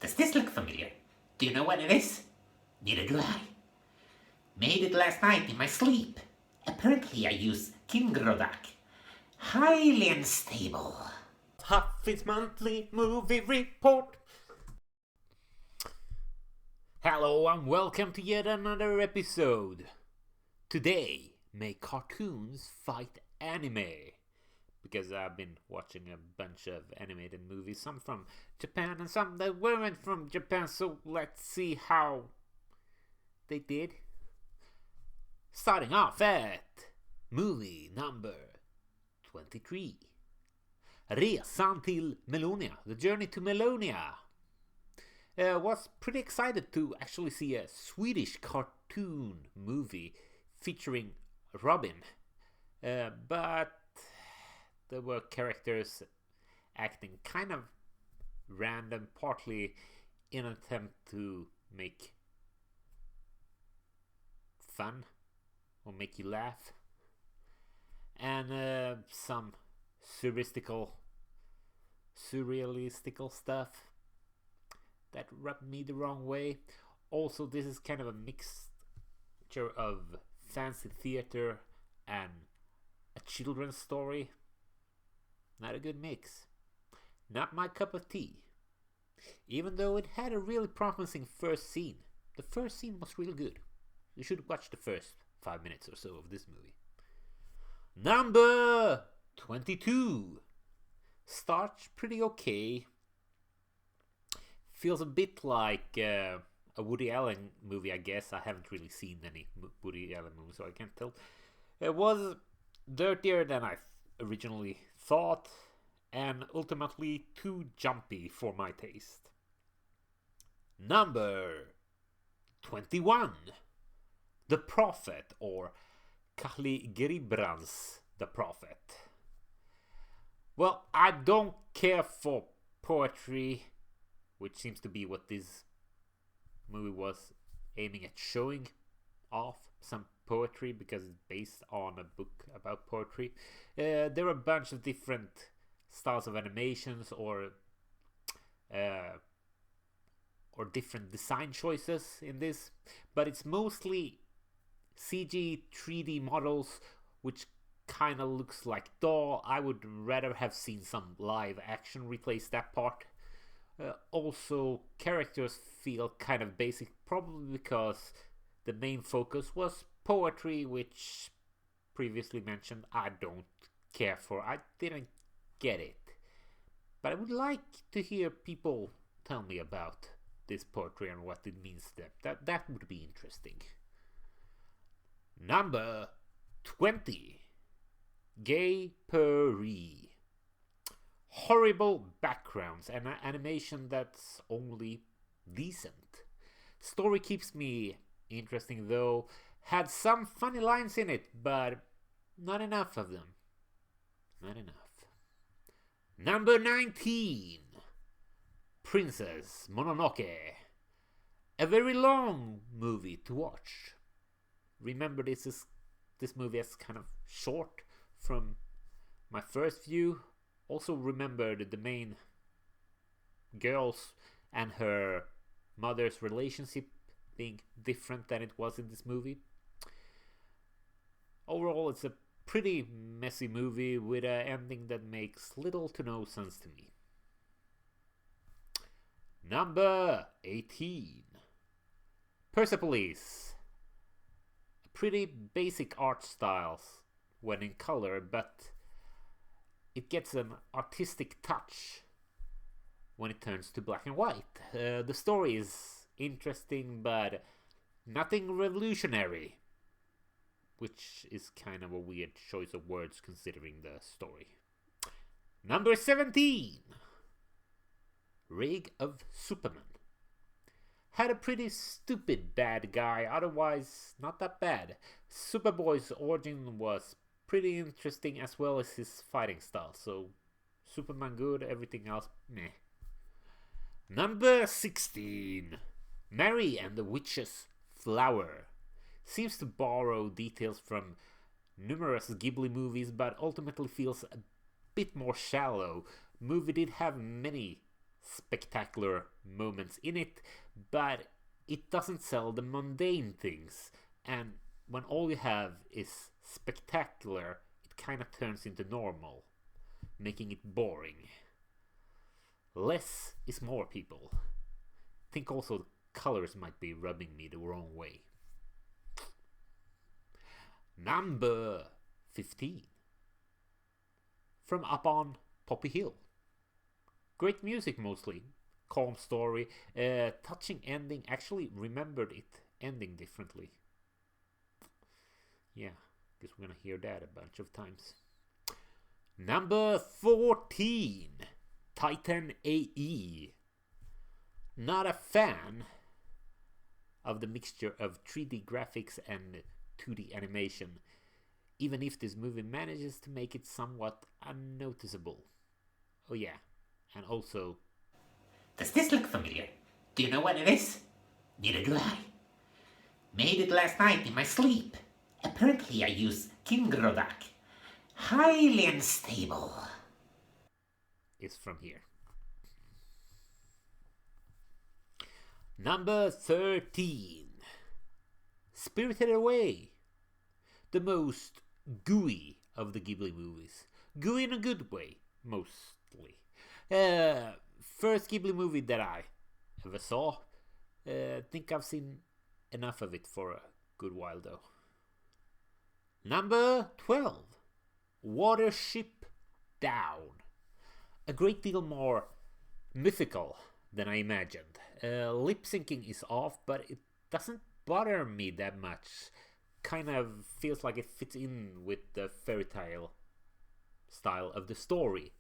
Does this look familiar? Do you know what it is? Neither do I. Made it last night in my sleep. Apparently I use Kingrodak. Highly unstable. Haffis monthly movie report. Hello and welcome to yet another episode. Today, may cartoons fight anime? Because I've been watching a bunch of animated movies, some from Japan and some that weren't from Japan, so let's see how they did. Starting off at movie number 23. Resan till Melonia, The Journey to Melonia. Was pretty excited to actually see a Swedish cartoon movie featuring Robin. But there were characters acting kind of random, partly in an attempt to make fun or make you laugh, and some surrealistical stuff that rubbed me the wrong way. Also, this is kind of a mixture of fancy theater and a children's story. Not a good mix. Not my cup of tea. Even though it had a really promising first scene. The first scene was really good. You should watch the first 5 minutes or so of this movie. Number 22. Starts pretty okay. Feels a bit like a Woody Allen movie, I guess. I haven't really seen any Woody Allen movies, so I can't tell. It was dirtier than I originally thought, and ultimately too jumpy for my taste. Number 21. The Prophet, or Kali Gribrand's The Prophet. Well, I don't care for poetry, which seems to be what this movie was aiming at showing off, some poetry, because it's based on a book about poetry. There are a bunch of different styles of animations or different design choices in this, but it's mostly CG 3D models, which kind of looks like doll. I would rather have seen some live action replace that part. Also, characters feel kind of basic, probably because the main focus was poetry, which previously mentioned I don't care for. I didn't get it. But I would like to hear people tell me about this poetry and what it means to them. That would be interesting. Number 20. Gay Peri. Horrible backgrounds and an animation that's only decent. Story keeps me interesting though. Had some funny lines in it, but not enough of them. Not enough. Number 19. Princess Mononoke. A very long movie to watch. Remember, this movie is kind of short from my first view. Also remember the main girls and her mother's relationship being different than it was in this movie. Overall, it's a pretty messy movie with an ending that makes little to no sense to me. Number 18. Persepolis. Pretty basic art styles when in color, but it gets an artistic touch when it turns to black and white. The story is interesting, but nothing revolutionary, which is kind of a weird choice of words considering the story. Number 17. Rig of Superman. Had a pretty stupid bad guy, otherwise not that bad. Superboy's origin was pretty interesting, as well as his fighting style, so Superman good, everything else meh. Number 16. Mary and the Witch's Flower. Seems to borrow details from numerous Ghibli movies, but ultimately feels a bit more shallow. Movie did have many spectacular moments in it, but it doesn't sell the mundane things. And when all you have is spectacular, it kind of turns into normal, making it boring. Less is more, people. I think also the colors might be rubbing me the wrong way. Number 15. From Up on Poppy Hill. Great music mostly. Calm story. Touching ending. Actually remembered it ending differently. Yeah, guess we're gonna hear that a bunch of times. Number 14. Titan AE. Not a fan of the mixture of 3D graphics and 2D animation, even if this movie manages to make it somewhat unnoticeable. Oh yeah, and also... Does this look familiar? Do you know what it is? Neither do I. Made it last night in my sleep. Apparently I use Kingrodak. Highly unstable. Is from here. Number 13. Spirited Away. The most gooey of the Ghibli movies. Gooey in a good way, mostly. First Ghibli movie that I ever saw. Think I've seen enough of it for a good while though. Number 12. Watership Down. A great deal more mythical than I imagined. Lip syncing is off, but it doesn't bother me that much. Kind of feels like it fits in with the fairy tale style of the story.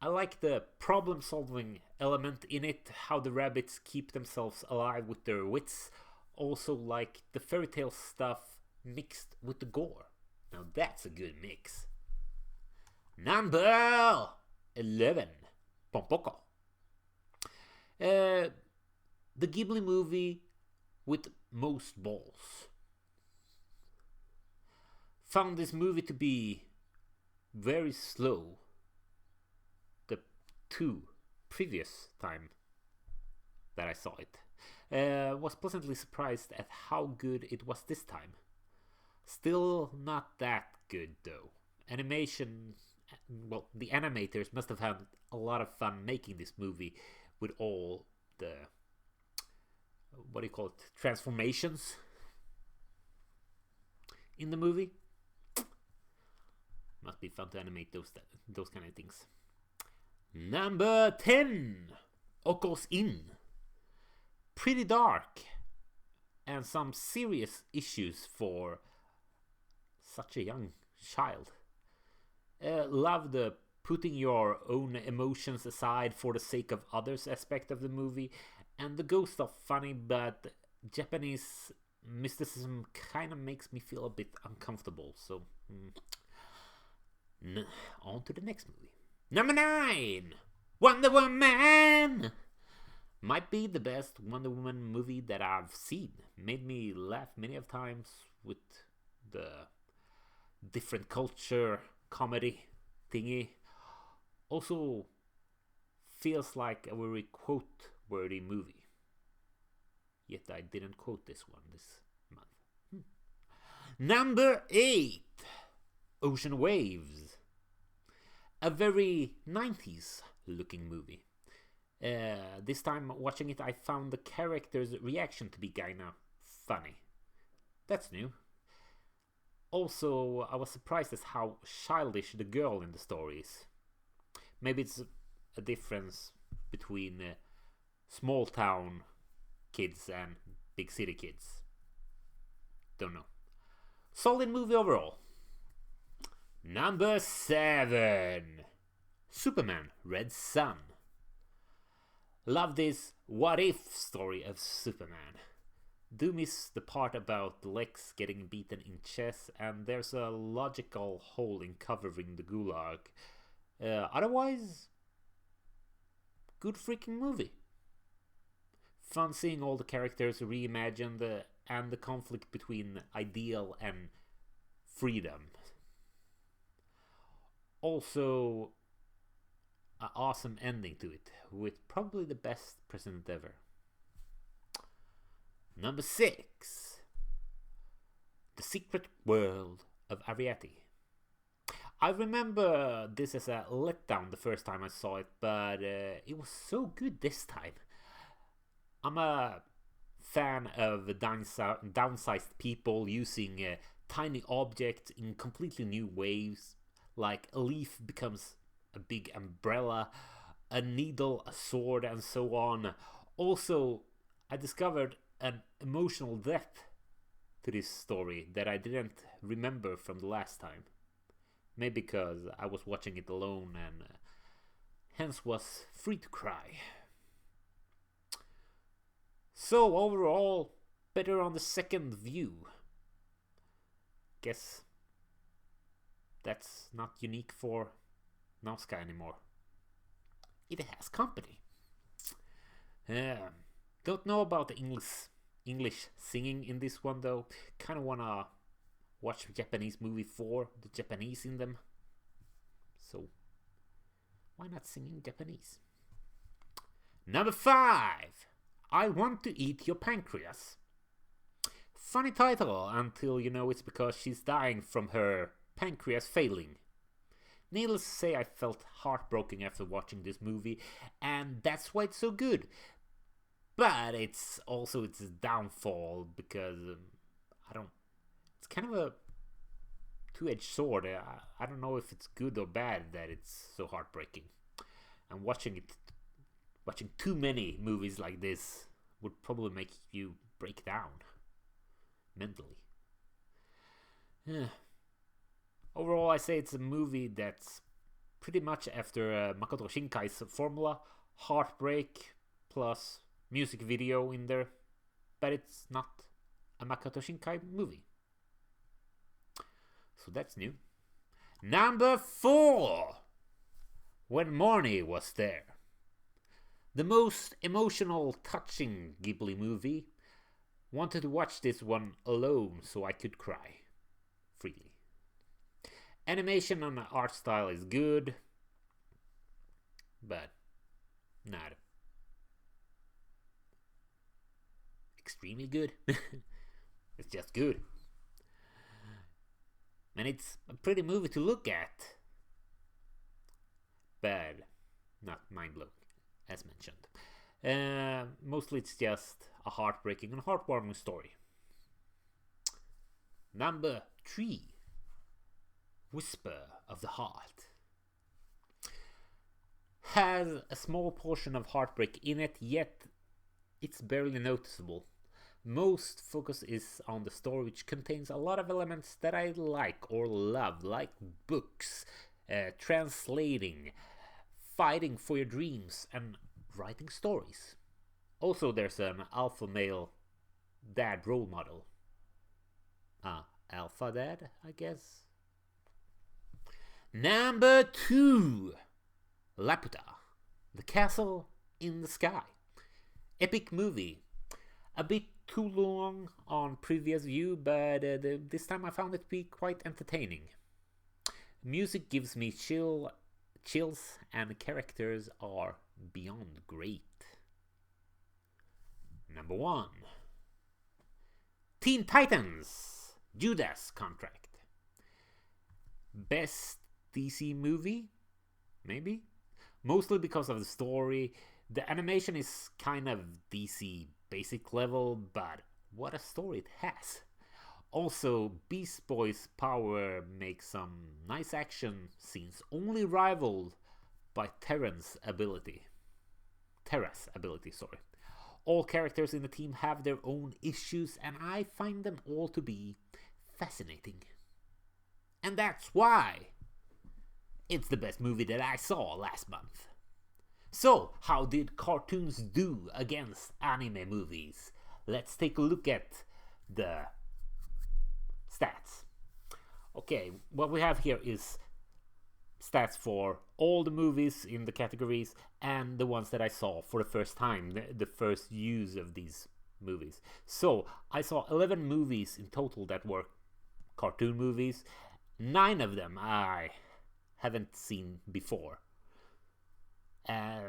I like the problem solving element in it, how the rabbits keep themselves alive with their wits. Also like the fairy tale stuff mixed with the gore. Now that's a good mix. Number 11. Pompoko. The Ghibli movie with most balls. Found this movie to be very slow the 2 previous time that I saw it. Was pleasantly surprised at how good it was this time. Still not that good though. Animation, well, the animators must have had a lot of fun making this movie with all the, what do you call it, transformations in the movie. Must be fun to animate those kind of things. Number 10. Okko's Inn. Pretty dark and some serious issues for such a young child. Love the putting your own emotions aside for the sake of others aspect of the movie, and the ghosts are funny, but Japanese mysticism kind of makes me feel a bit uncomfortable. So on to the next movie. Number 9. Wonder Woman. Might be the best Wonder Woman movie that I've seen. Made me laugh many of times with the different culture comedy thingy. Also feels like a very quote-worthy movie. Yet I didn't quote this one this month. Number 8. Ocean Waves. A very 90s looking movie. This time watching it, I found the character's reaction to be kinda funny. That's new. Also, I was surprised at how childish the girl in the story is. Maybe it's a difference between small town kids and big city kids. Don't know. Solid movie overall. Number 7. Superman Red Sun. Love this what if story of Superman. Do miss the part about Lex getting beaten in chess, and there's a logical hole in covering the gulag. Otherwise, good freaking movie. Fun seeing all the characters reimagined and the conflict between ideal and freedom. Also, an awesome ending to it, with probably the best president ever. Number 6. The Secret World of Arietti. I remember this as a letdown the first time I saw it, but it was so good this time. I'm a fan of downsized people using tiny objects in completely new ways, like a leaf becomes a big umbrella, a needle, a sword, and so on. Also, I discovered an emotional depth to this story that I didn't remember from the last time. Maybe because I was watching it alone and hence was free to cry. So overall, better on the second view. Guess that's not unique for Nausicaä anymore. It has company. Don't know about the English singing in this one though. Kind of wanna watch a Japanese movie for the Japanese in them. So why not sing in Japanese? Number 5. I Want to Eat Your Pancreas. Funny title until you know it's because she's dying from her pancreas failing. Needless to say, I felt heartbroken after watching this movie, and that's why it's so good. But it's also its downfall because it's kind of a two-edged sword. I don't know if it's good or bad that it's so heartbreaking. And watching too many movies like this would probably make you break down mentally. Overall, I say it's a movie that's pretty much after Makoto Shinkai's formula, heartbreak plus music video in there, but it's not a Makoto Shinkai movie. So that's new. Number 4. When Morny Was There. The most emotional, touching Ghibli movie. Wanted to watch this one alone so I could cry freely. Animation and art style is good, but not extremely good. It's just good. And it's a pretty movie to look at, but not mind-blowing, as mentioned. Mostly it's just a heartbreaking and heartwarming story. Number 3. Whisper of the Heart. Has a small portion of heartbreak in it, yet it's barely noticeable. Most focus is on the story, which contains a lot of elements that I like or love, like books, translating, fighting for your dreams, and writing stories. Also, there's an alpha male dad role model. Alpha dad, I guess. Number 2. Laputa, The Castle in the Sky. Epic movie. A bit too long on previous view, but this time I found it to be quite entertaining. Music gives me chills, and the characters are beyond great. Number 1. Teen Titans, Judas Contract. Best DC movie? Maybe? Mostly because of the story. The animation is kind of DC basic level, but what a story it has. Also, Beast Boy's power makes some nice action scenes, only rivaled by Terra's ability. All characters in the team have their own issues, and I find them all to be fascinating. And that's why it's the best movie that I saw last month. So, how did cartoons do against anime movies? Let's take a look at the stats. Okay, what we have here is stats for all the movies in the categories and the ones that I saw for the first time, the first use of these movies. So, I saw 11 movies in total that were cartoon movies. 9 of them I haven't seen before.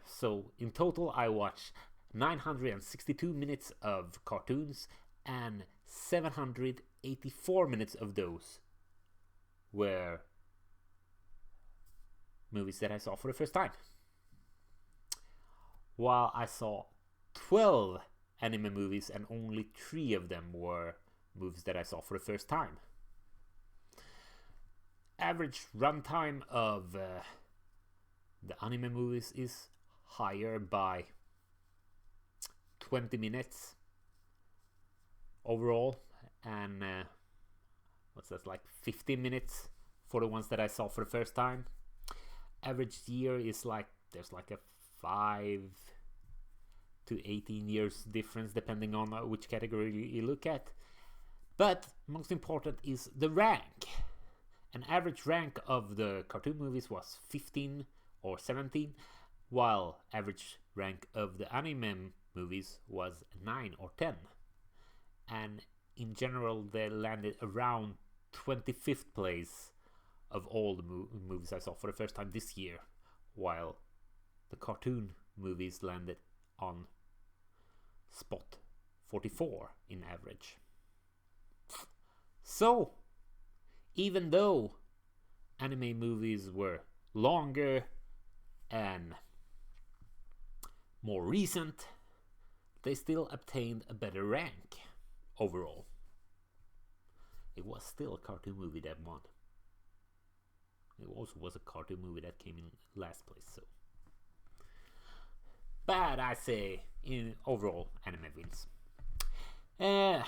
So in total, I watched 962 minutes of cartoons, and 784 minutes of those were movies that I saw for the first time. While I saw 12 anime movies, and only 3 of them were movies that I saw for the first time. Average runtime of the anime movies is higher by 20 minutes overall, and what's that, like 15 minutes for the ones that I saw for the first time. Average year is like, there's like a 5 to 18 years difference depending on which category you look at. But most important is the rank. An average rank of the cartoon movies was 15 or 17, while average rank of the anime movies was 9 or 10. And in general, they landed around 25th place of all the movies I saw for the first time this year, while the cartoon movies landed on spot 44 in average. So, even though anime movies were longer and more recent, they still obtained a better rank overall. It was still a cartoon movie that won. It also was a cartoon movie that came in last place, so. But I say, in overall, anime wins. Yeah.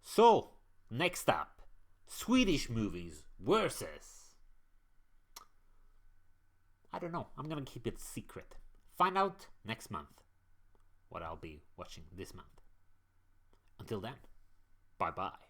So, next up, Swedish movies versus... I don't know, I'm gonna keep it secret. Find out next month what I'll be watching this month. Until then, bye-bye.